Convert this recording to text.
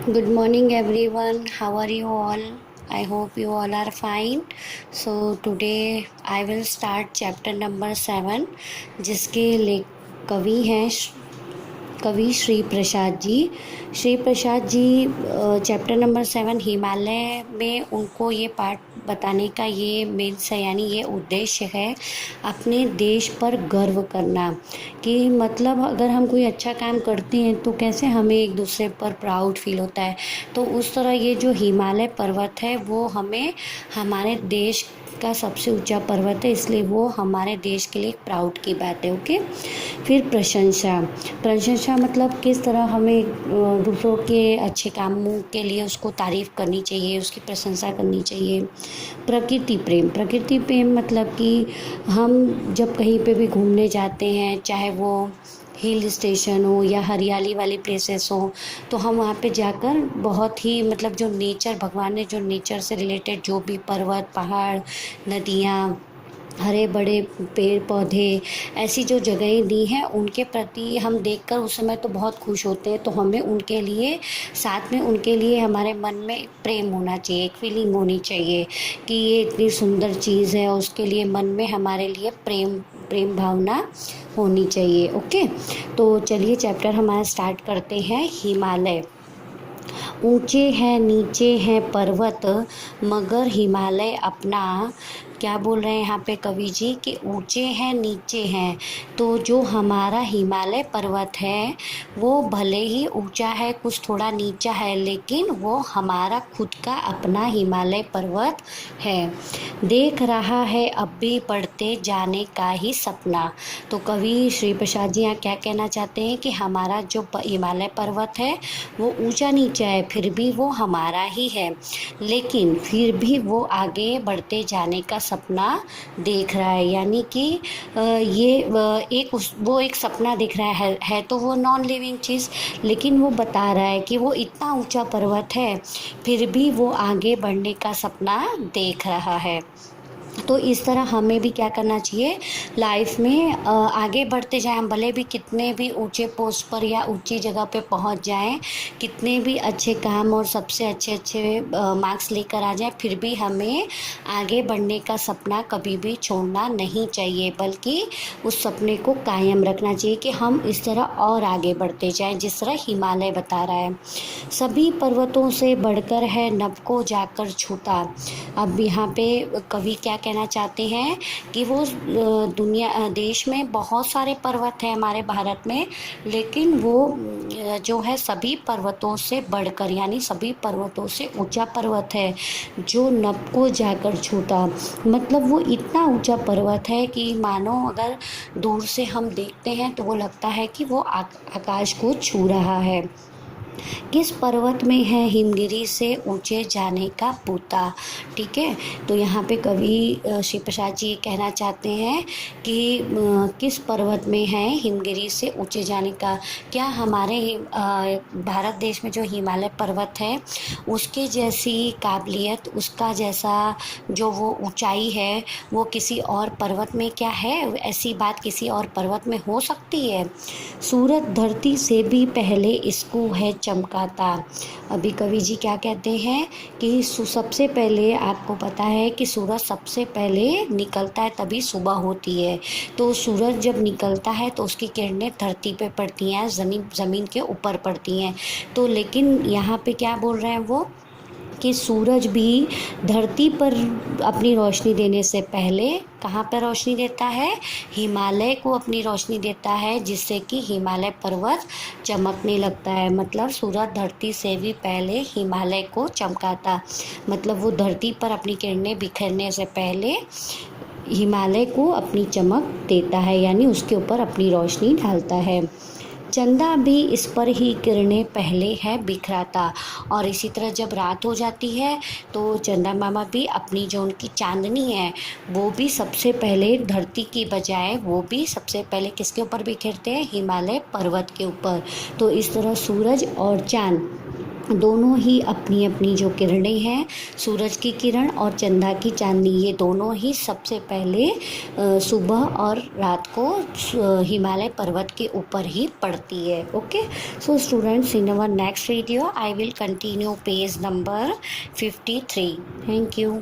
Good morning, everyone. How are you all? I hope you all are fine. So, today I will start chapter number 7, जिसके ले कवि हैं कवि Shri Prasad ji. Shri Prasad ji chapter number 7 Himalaya में उनको ये पाठ बताने का ये मेन से यानी ये उद्देश्य है अपने देश पर गर्व करना। कि मतलब अगर हम कोई अच्छा काम करते हैं तो कैसे हमें एक दूसरे पर प्राउड फील होता है। तो उस तरह ये जो हिमालय पर्वत है वो हमें हमारे देश का सबसे ऊंचा पर्वत है, इसलिए वो हमारे देश के लिए एक प्राउड की बात है। ओके। फिर प्रशंसा। प्रशंसा मतलब किस तरह हमें दूसरों के अच्छे कामों के लिए उसको तारीफ़ करनी चाहिए, उसकी प्रशंसा करनी चाहिए। प्रकृति प्रेम। प्रकृति प्रेम मतलब कि हम जब कहीं पे भी घूमने जाते हैं, चाहे वो हिल स्टेशन हो या हरियाली वाली प्लेसेस हो, तो हम वहाँ पे जाकर बहुत ही मतलब जो नेचर, भगवान ने जो नेचर से रिलेटेड जो भी पर्वत, पहाड़, नदियाँ, हरे बड़े पेड़ पौधे, ऐसी जो जगहें दी हैं उनके प्रति हम देखकर उस समय तो बहुत खुश होते हैं। तो हमें उनके लिए साथ में उनके लिए हमारे मन में प्रेम होना चाहिए, एक फीलिंग होनी चाहिए कि ये इतनी सुंदर चीज़ है और उसके लिए मन में हमारे लिए प्रेम प्रेम भावना होनी चाहिए। ओके। तो चलिए चैप्टर हमारा स्टार्ट करते हैं। हिमालय। ऊंचे हैं नीचे हैं पर्वत, मगर हिमालय अपना। क्या बोल रहे हैं यहाँ पे कवि जी कि ऊंचे हैं नीचे हैं। तो जो हमारा हिमालय पर्वत है वो भले ही ऊंचा है, कुछ थोड़ा नीचा है, लेकिन वो हमारा खुद का अपना हिमालय पर्वत है। देख रहा है अब भी बढ़ते जाने का ही सपना। तो कवि श्री प्रसाद जी यहाँ क्या कहना चाहते हैं कि हमारा जो हिमालय पर्वत है वो ऊंचा नीचा है, फिर भी वो हमारा ही है, लेकिन फिर भी वो आगे बढ़ते जाने का सपना देख रहा है। यानी कि वो एक सपना दिख रहा है तो वो नॉन लिविंग चीज़, लेकिन वो बता रहा है कि वो इतना ऊंचा पर्वत है फिर भी वो आगे बढ़ने का सपना देख रहा है। तो इस तरह हमें भी क्या करना चाहिए लाइफ में, आगे बढ़ते जाएं। हम भले भी कितने भी ऊंचे पोस्ट पर या ऊंची जगह पे पहुंच जाएं, कितने भी अच्छे काम और सबसे अच्छे अच्छे मार्क्स लेकर आ जाएं, फिर भी हमें आगे बढ़ने का सपना कभी भी छोड़ना नहीं चाहिए, बल्कि उस सपने को कायम रखना चाहिए कि हम इस तरह और आगे बढ़ते जाएं, जिस तरह हिमालय बता रहा है। सभी पर्वतों से बढ़कर है नभ को जाकर छूता। अब यहाँ पे कवि क्या कहना चाहते हैं कि वो देश में बहुत सारे पर्वत हैं हमारे भारत में, लेकिन वो जो है सभी पर्वतों से बढ़कर यानी सभी पर्वतों से ऊंचा पर्वत है जो नभ को जाकर छूता। मतलब वो इतना ऊंचा पर्वत है कि मानो अगर दूर से हम देखते हैं तो वो लगता है कि वो आकाश को छू रहा है। किस पर्वत में है हिमगिरी से ऊंचे जाने का पूता। ठीक है। तो यहाँ पे कवि श्री प्रसाद जी कहना चाहते हैं कि किस पर्वत में है हिमगिरी से ऊंचे जाने का। क्या हमारे भारत देश में जो हिमालय पर्वत है उसके जैसी काबिलियत, उसका जैसा जो वो ऊंचाई है वो किसी और पर्वत में क्या है? ऐसी बात किसी और पर्वत में हो सकती है? सूरज धरती से भी पहले इसको है चमकाता। अभी कवि जी क्या कहते हैं कि सबसे पहले आपको पता है कि सूरज सबसे पहले निकलता है तभी सुबह होती है। तो सूरज जब निकलता है तो उसकी किरणें धरती पे पड़ती हैं, ज़मीन के ऊपर पड़ती हैं। तो लेकिन यहाँ पे क्या बोल रहे हैं वो कि सूरज भी धरती पर अपनी रोशनी देने से पहले कहाँ पर रोशनी देता है? हिमालय को अपनी रोशनी देता है, जिससे कि हिमालय पर्वत चमकने लगता है। मतलब सूरज धरती से भी पहले हिमालय को चमकाता, मतलब वो धरती पर अपनी किरणें बिखरने से पहले हिमालय को अपनी चमक देता है, यानी उसके ऊपर अपनी रोशनी डालता है। चंदा भी इस पर ही किरणें पहले है बिखराता। और इसी तरह जब रात हो जाती है तो चंदा मामा भी अपनी जो उनकी चांदनी है वो भी सबसे पहले धरती की बजाय वो भी सबसे पहले किसके ऊपर बिखेरते हैं? हिमालय पर्वत के ऊपर। तो इस तरह सूरज और चांद दोनों ही अपनी अपनी जो किरणें हैं, सूरज की किरण और चंदा की चांदनी, ये दोनों ही सबसे पहले सुबह और रात को हिमालय पर्वत के ऊपर ही पड़ती है. Okay, so students, in our next video I will continue page number 53. Thank you.